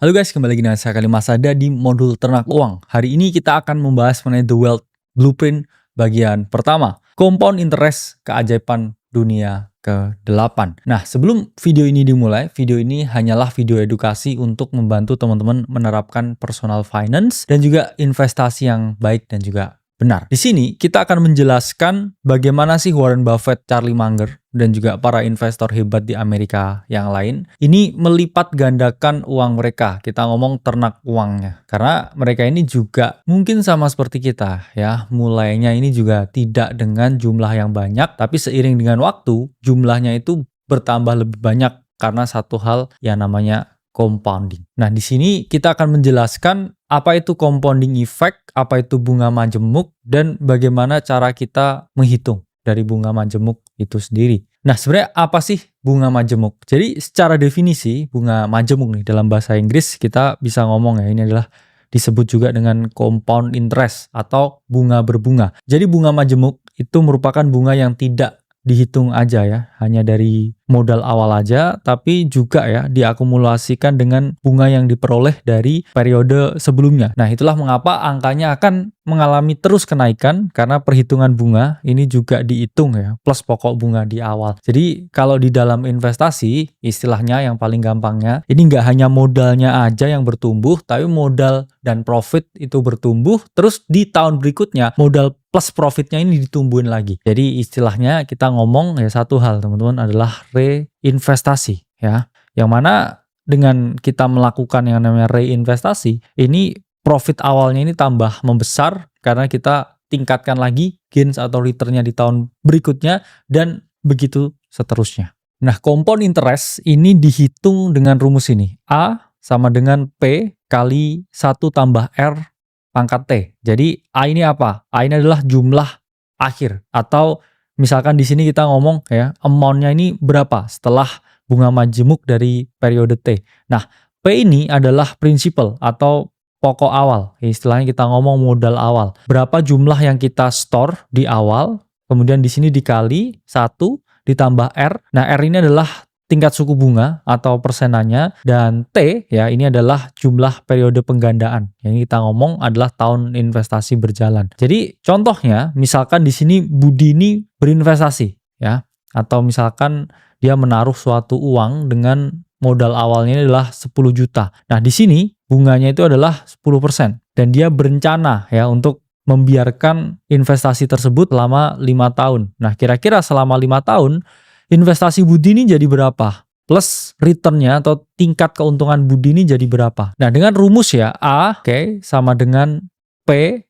Halo guys, kembali lagi dengan saya Kali Masada di modul ternak uang. Hari ini kita akan membahas mengenai The Wealth Blueprint bagian pertama. Compound Interest, keajaiban dunia ke-8. Nah, sebelum video ini dimulai, video ini hanyalah video edukasi untuk membantu teman-teman menerapkan personal finance dan juga investasi yang baik dan juga benar. Di sini kita akan menjelaskan bagaimana sih Warren Buffett, Charlie Munger, dan juga para investor hebat di Amerika yang lain ini melipat gandakan uang mereka. Kita ngomong ternak uangnya. Karena mereka ini juga mungkin sama seperti kita ya. Mulainya ini juga tidak dengan jumlah yang banyak, tapi seiring dengan waktu jumlahnya itu bertambah lebih banyak karena satu hal yang namanya compounding. Nah, di sini kita akan menjelaskan apa itu compounding effect, apa itu bunga majemuk, dan bagaimana cara kita menghitung dari bunga majemuk itu sendiri. Nah, sebenarnya apa sih bunga majemuk? Jadi, secara definisi bunga majemuk nih dalam bahasa Inggris kita bisa ngomong ya, ini adalah disebut juga dengan compound interest atau bunga berbunga. Jadi, bunga majemuk itu merupakan bunga yang tidak dihitung aja ya, hanya dari modal awal aja, tapi juga ya diakumulasikan dengan bunga yang diperoleh dari periode sebelumnya. Nah, itulah mengapa angkanya akan mengalami terus kenaikan karena perhitungan bunga ini juga dihitung ya, plus pokok bunga di awal. Jadi, kalau di dalam investasi, istilahnya yang paling gampangnya, ini nggak hanya modalnya aja yang bertumbuh, tapi modal dan profit itu bertumbuh, terus di tahun berikutnya modal plus profitnya ini ditumbuhin lagi. Jadi istilahnya kita ngomong ya satu hal teman-teman adalah reinvestasi ya. Yang mana dengan kita melakukan yang namanya reinvestasi, ini profit awalnya ini tambah membesar karena kita tingkatkan lagi gains atau returnnya di tahun berikutnya dan begitu seterusnya. Nah, compound interest ini dihitung dengan rumus ini. A sama dengan P kali 1 tambah R pangkat T. Jadi A ini apa? A ini adalah jumlah akhir. Atau misalkan di sini kita ngomong ya, amount-nya ini berapa setelah bunga majemuk dari periode T. Nah, P ini adalah principal atau pokok awal. Istilahnya kita ngomong modal awal. Berapa jumlah yang kita store di awal, kemudian di sini dikali 1 ditambah R. Nah, R ini adalah tingkat suku bunga atau persenannya, dan T ya ini adalah jumlah periode penggandaan. Yang kita ngomong adalah tahun investasi berjalan. Jadi contohnya misalkan di sini Budi ini berinvestasi ya, atau misalkan dia menaruh suatu uang dengan modal awalnya adalah 10 juta. Nah, di sini bunganya itu adalah 10% dan dia berencana ya untuk membiarkan investasi tersebut selama 5 tahun. Nah, kira-kira selama 5 tahun investasi Budi ini jadi berapa? Plus returnnya atau tingkat keuntungan Budi ini jadi berapa? Nah, dengan rumus ya, A sama dengan P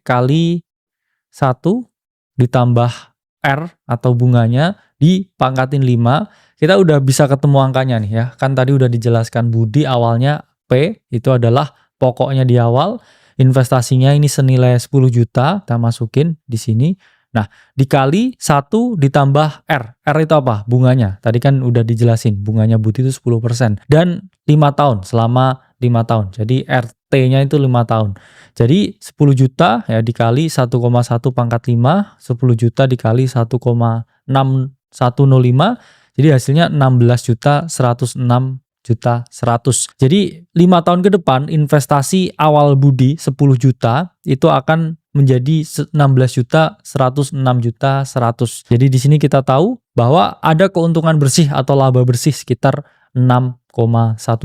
kali 1 ditambah R atau bunganya dipangkatin 5, kita udah bisa ketemu angkanya nih ya. Kan tadi udah dijelaskan Budi awalnya P itu adalah pokoknya di awal, investasinya ini senilai 10 juta, kita masukin di sini. Nah, dikali 1 ditambah R. R itu apa? Bunganya. Tadi kan udah dijelasin, bunganya Budi itu 10%. Dan 5 tahun, selama 5 tahun. Jadi RT-nya itu 5 tahun. Jadi 10 juta ya dikali 1,1 pangkat 5, 10 juta dikali 1,6105. Jadi hasilnya 16 juta 106 juta 100. Jadi 5 tahun ke depan investasi awal Budi 10 juta itu akan menjadi 16 juta 106 juta 100. Jadi di sini kita tahu bahwa ada keuntungan bersih atau laba bersih sekitar 6,1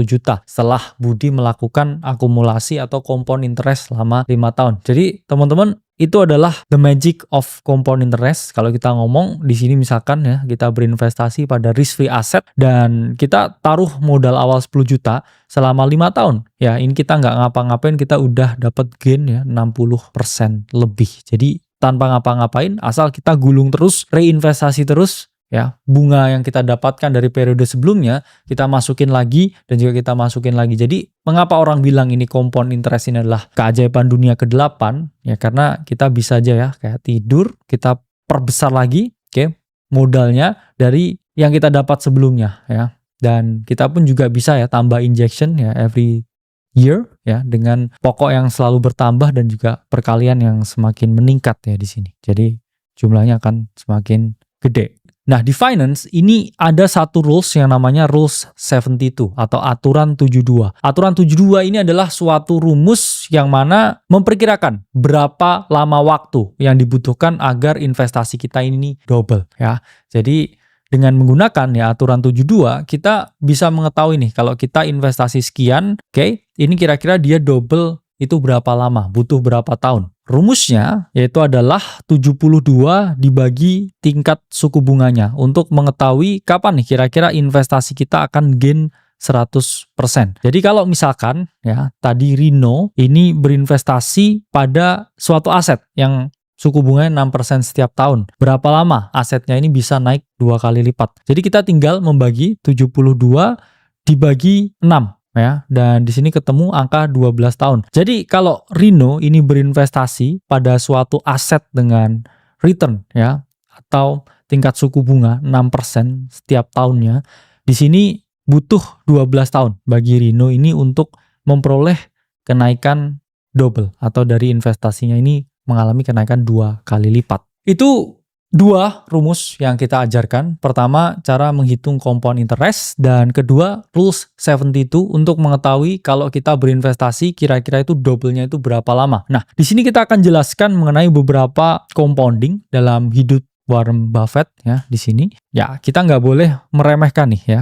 juta setelah Budi melakukan akumulasi atau compound interest selama 5 tahun. Jadi teman-teman, itu adalah the magic of compound interest. Kalau kita ngomong di sini misalkan ya, kita berinvestasi pada risk free asset dan kita taruh modal awal 10 juta selama 5 tahun. Ya, ini kita nggak ngapa-ngapain, kita udah dapat gain ya 60% lebih. Jadi tanpa ngapa-ngapain, asal kita gulung terus, reinvestasi terus, ya, bunga yang kita dapatkan dari periode sebelumnya kita masukin lagi dan juga kita masukin lagi. Jadi mengapa orang bilang ini compound interest ini adalah keajaiban dunia ke-8? Ya karena kita bisa aja ya kayak tidur, kita perbesar lagi modalnya dari yang kita dapat sebelumnya ya. Dan kita pun juga bisa ya tambah injection ya every year ya dengan pokok yang selalu bertambah dan juga perkalian yang semakin meningkat ya di sini. Jadi jumlahnya akan semakin gede. Nah, di finance ini ada satu rules yang namanya Rules 72 atau aturan 72. Aturan 72 ini adalah suatu rumus yang mana memperkirakan berapa lama waktu yang dibutuhkan agar investasi kita ini double ya. Jadi dengan menggunakan ya aturan 72, kita bisa mengetahui nih kalau kita investasi sekian, oke, ini kira-kira dia double itu berapa lama, butuh berapa tahun. Rumusnya yaitu adalah 72 dibagi tingkat suku bunganya untuk mengetahui kapan nih kira-kira investasi kita akan gain 100%. Jadi kalau misalkan ya tadi Rino ini berinvestasi pada suatu aset yang suku bunganya 6% setiap tahun. Berapa lama asetnya ini bisa naik 2 kali lipat. Jadi kita tinggal membagi 72 dibagi 6. Ya, dan di sini ketemu angka 12 tahun. Jadi kalau Rino ini berinvestasi pada suatu aset dengan return ya atau tingkat suku bunga 6% setiap tahunnya, di sini butuh 12 tahun bagi Rino ini untuk memperoleh kenaikan double atau dari investasinya ini mengalami kenaikan 2 kali lipat. Itu 2 rumus yang kita ajarkan. Pertama, cara menghitung compound interest, dan kedua, Rules 72 untuk mengetahui kalau kita berinvestasi kira-kira itu double-nya itu berapa lama. Nah, di sini kita akan jelaskan mengenai beberapa compounding dalam hidup Warren Buffett ya di sini. Ya, kita nggak boleh meremehkan nih ya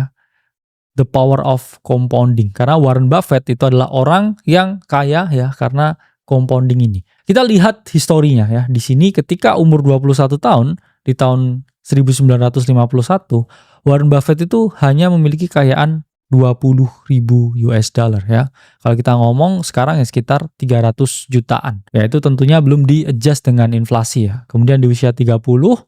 the power of compounding, karena Warren Buffett itu adalah orang yang kaya ya karena compounding ini. Kita lihat historinya ya. Di sini ketika umur 21 tahun, di tahun 1951, Warren Buffett itu hanya memiliki kekayaan 20.000 US dollar ya. Kalau kita ngomong sekarang ya sekitar 300 jutaan. Ya itu tentunya belum di-adjust dengan inflasi ya. Kemudian di usia 30,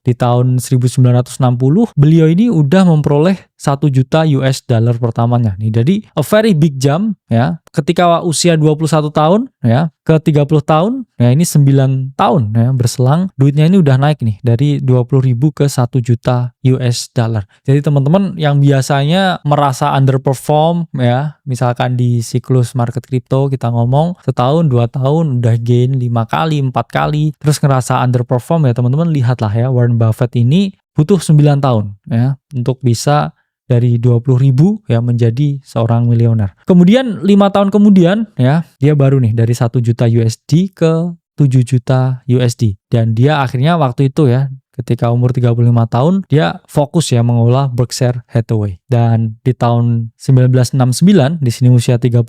di tahun 1960, beliau ini udah memperoleh 1 juta US dollar pertamanya nih. Jadi a very big jump ya. Ketika usia 21 tahun ya ke 30 tahun, ya ini 9 tahun ya berselang, duitnya ini udah naik nih dari 20.000 ke 1 juta US dollar. Jadi teman-teman yang biasanya merasa underperform ya, misalkan di siklus market crypto kita ngomong setahun 2 tahun udah gain 5 kali, 4 kali, terus ngerasa underperform ya teman-teman, lihatlah ya Warren Buffett ini butuh 9 tahun ya untuk bisa dari 20.000 ya menjadi seorang miliuner. Kemudian 5 tahun kemudian ya dia baru nih dari 1 juta USD ke 7 juta USD. Dan dia akhirnya waktu itu ya ketika umur 35 tahun dia fokus ya mengolah Berkshire Hathaway. Dan di tahun 1969 di sini usia 39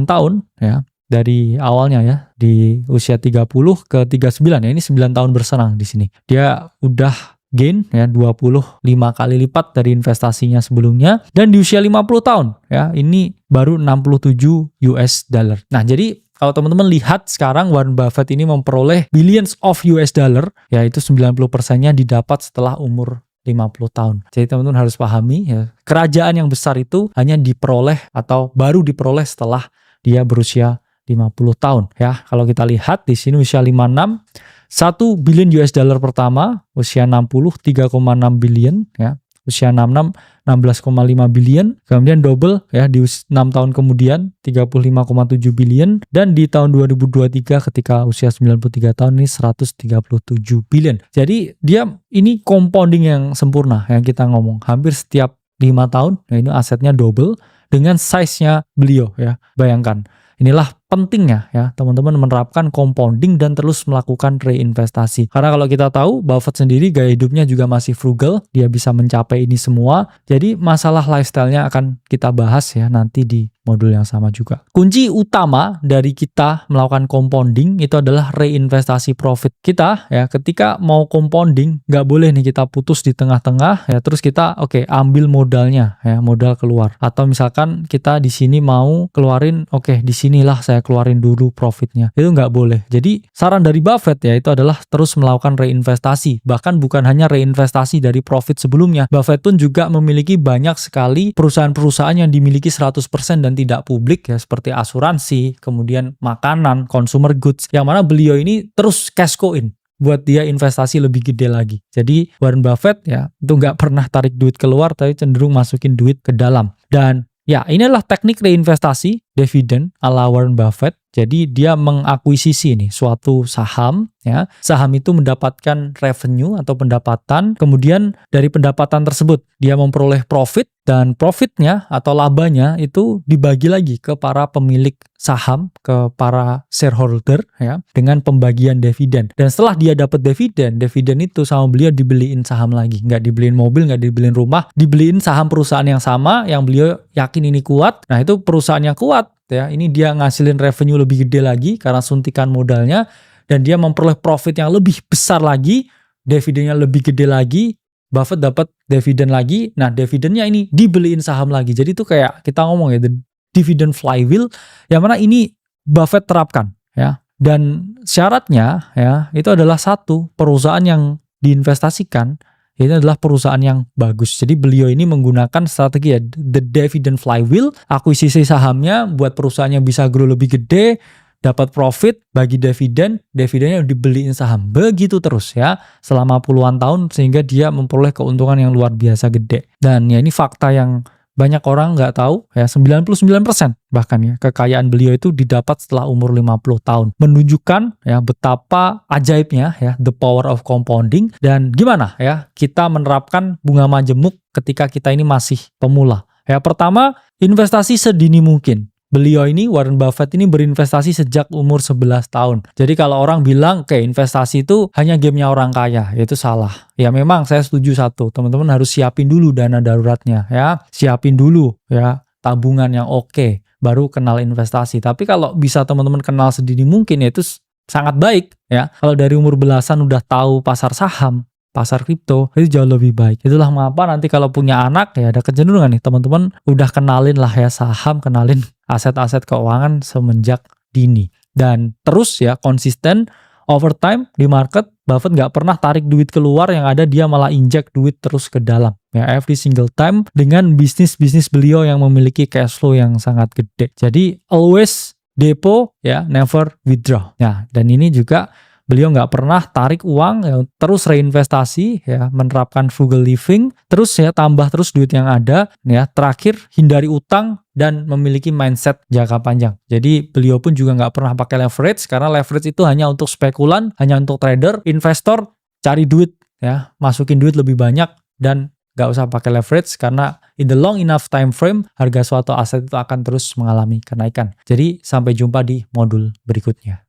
tahun ya. Dari awalnya ya di usia 30 ke 39 ya ini 9 tahun berserang di sini. Dia udah gain ya 25 kali lipat dari investasinya sebelumnya, dan di usia 50 tahun ya ini baru 67 US dollar. Nah, jadi kalau teman-teman lihat sekarang Warren Buffett ini memperoleh billions of US dollar, yaitu 90%-nya didapat setelah umur 50 tahun. Jadi teman-teman harus pahami ya, kerajaan yang besar itu hanya diperoleh atau baru diperoleh setelah dia berusia 50 tahun ya. Kalau kita lihat di sini usia 56, 1 billion US dollar pertama, usia 60 3,6 billion ya. Usia 66 16,5 billion, kemudian double ya di 6 tahun kemudian 35,7 billion, dan di tahun 2023 ketika usia 93 tahun ini 137 billion. Jadi dia ini compounding yang sempurna yang kita ngomong. Hampir setiap 5 tahun ya ini asetnya double dengan size-nya beliau ya. Bayangkan. Inilah pentingnya ya teman-teman menerapkan compounding dan terus melakukan reinvestasi. Karena kalau kita tahu Buffett sendiri gaya hidupnya juga masih frugal, dia bisa mencapai ini semua. Jadi masalah lifestyle-nya akan kita bahas ya nanti di modul yang sama juga. Kunci utama dari kita melakukan compounding itu adalah reinvestasi profit kita ya. Ketika mau compounding nggak boleh nih kita putus di tengah-tengah ya, terus kita ambil modalnya ya, modal keluar. Atau misalkan kita di sini mau keluarin disinilah saya keluarin dulu profitnya. Itu nggak boleh. Jadi saran dari Buffett ya itu adalah terus melakukan reinvestasi. Bahkan bukan hanya reinvestasi dari profit sebelumnya. Buffett pun juga memiliki banyak sekali perusahaan-perusahaan yang dimiliki 100% dan tidak publik ya, seperti asuransi, kemudian makanan, consumer goods, yang mana beliau ini terus cash in buat dia investasi lebih gede lagi. Jadi Warren Buffett ya itu nggak pernah tarik duit keluar, tapi cenderung masukin duit ke dalam. Dan ya, inilah teknik reinvestasi dividen ala Warren Buffett. Jadi dia mengakuisisi nih suatu saham, ya. Saham itu mendapatkan revenue atau pendapatan, kemudian dari pendapatan tersebut dia memperoleh profit, dan profitnya atau labanya itu dibagi lagi ke para pemilik saham, ke para shareholder, ya, dengan pembagian dividen. Dan setelah dia dapat dividen itu sama beliau dibeliin saham lagi, nggak dibeliin mobil, nggak dibeliin rumah, dibeliin saham perusahaan yang sama yang beliau yakin ini kuat. Nah, itu perusahaan yang kuat, ya, ini dia ngasilin revenue lebih gede lagi karena suntikan modalnya, dan dia memperoleh profit yang lebih besar lagi, dividennya lebih gede lagi, Buffett dapat dividen lagi. Nah, dividennya ini dibeliin saham lagi. Jadi itu kayak kita ngomong ya, the dividend flywheel, yang mana ini Buffett terapkan, ya. Dan syaratnya, ya, itu adalah satu, perusahaan yang diinvestasikan ini adalah perusahaan yang bagus. Jadi beliau ini menggunakan strategi ya, the dividend flywheel, akuisisi sahamnya buat perusahaannya bisa grow lebih gede, dapat profit, bagi dividennya dibeliin saham. Begitu terus, ya, selama puluhan tahun, sehingga dia memperoleh keuntungan yang luar biasa gede. Dan ya ini fakta yang banyak orang nggak tahu, ya, 99% bahkan ya kekayaan beliau itu didapat setelah umur 50 tahun. Menunjukkan ya betapa ajaibnya ya the power of compounding, dan gimana ya kita menerapkan bunga majemuk ketika kita ini masih pemula. Ya, pertama, investasi sedini mungkin. Beliau ini, Warren Buffett ini berinvestasi sejak umur 11 tahun. Jadi kalau orang bilang kayak investasi itu hanya gamenya orang kaya, itu salah. Ya memang saya setuju satu, teman-teman harus siapin dulu dana daruratnya, ya. Siapin dulu ya tabungan yang oke, baru kenal investasi. Tapi kalau bisa teman-teman kenal sedini mungkin, ya itu sangat baik, ya. Kalau dari umur belasan udah tahu pasar saham, pasar kripto, itu jauh lebih baik. Itulah mengapa nanti kalau punya anak, ya ada kecenderungan nih teman-teman udah kenalin lah ya saham, kenalin aset-aset keuangan semenjak dini. Dan terus ya konsisten over time di market, Buffett nggak pernah tarik duit keluar, yang ada dia malah injek duit terus ke dalam. Ya, every single time dengan bisnis-bisnis beliau yang memiliki cash flow yang sangat gede. Jadi always depo, ya, never withdraw. Ya, dan ini juga beliau nggak pernah tarik uang, ya, terus reinvestasi, ya, menerapkan frugal living, terus ya tambah terus duit yang ada, ya. Terakhir, hindari utang dan memiliki mindset jangka panjang. Jadi beliau pun juga nggak pernah pakai leverage, karena leverage itu hanya untuk spekulan, hanya untuk trader, investor, cari duit, ya, masukin duit lebih banyak, dan nggak usah pakai leverage, karena in the long enough time frame, harga suatu aset itu akan terus mengalami kenaikan. Jadi sampai jumpa di modul berikutnya.